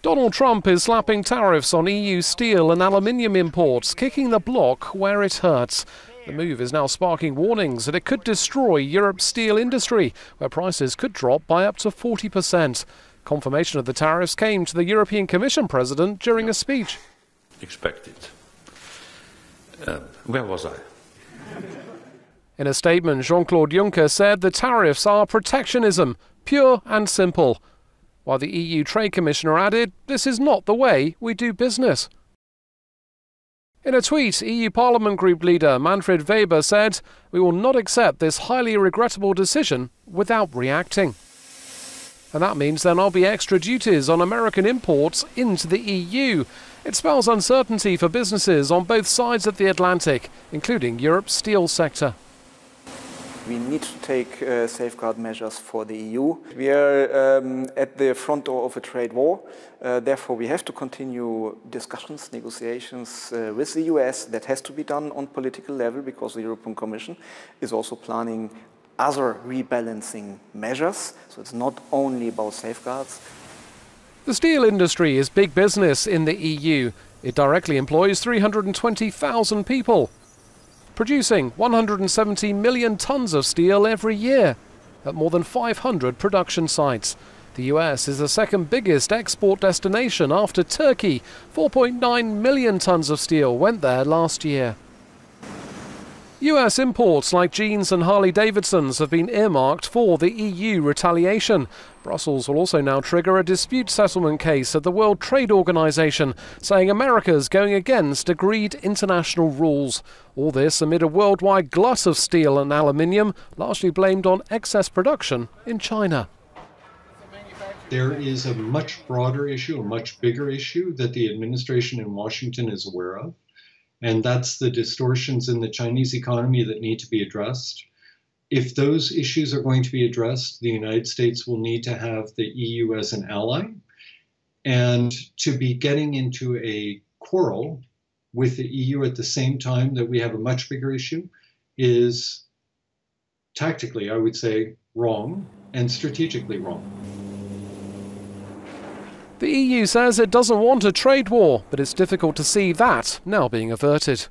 Donald Trump is slapping tariffs on EU steel and aluminium imports, kicking the bloc where it hurts. The move is now sparking warnings that it could destroy Europe's steel industry, where prices could drop by up to 40%. Confirmation of the tariffs came to the European Commission President during a speech. Expected. Where was I? In a statement, Jean-Claude Juncker said the tariffs are protectionism, pure and simple. While the EU Trade Commissioner added, this is not the way we do business. In a tweet, EU Parliament Group leader Manfred Weber said, "We will not accept this highly regrettable decision without reacting." And that means there will be extra duties on American imports into the EU. It spells uncertainty for businesses on both sides of the Atlantic, including Europe's steel sector. We need to take safeguard measures for the EU. We are at the front door of a trade war. Therefore, we have to continue discussions, negotiations with the US. That has to be done on political level because the European Commission is also planning other rebalancing measures. So it's not only about safeguards. The steel industry is big business in the EU. It directly employs 320,000 people, producing 170 million tons of steel every year at more than 500 production sites. The US is the second biggest export destination after Turkey. 4.9 million tons of steel went there last year. US imports like jeans and Harley-Davidsons have been earmarked for the EU retaliation. Brussels will also now trigger a dispute settlement case at the World Trade Organization, saying America's going against agreed international rules. All this amid a worldwide glut of steel and aluminium, largely blamed on excess production in China. There is a much broader issue, a much bigger issue that the administration in Washington is aware of. And that's the distortions in the Chinese economy that need to be addressed. If those issues are going to be addressed, the United States will need to have the EU as an ally. And to be getting into a quarrel with the EU at the same time that we have a much bigger issue is tactically, I would say, wrong and strategically wrong. The EU says it doesn't want a trade war, but it's difficult to see that now being averted.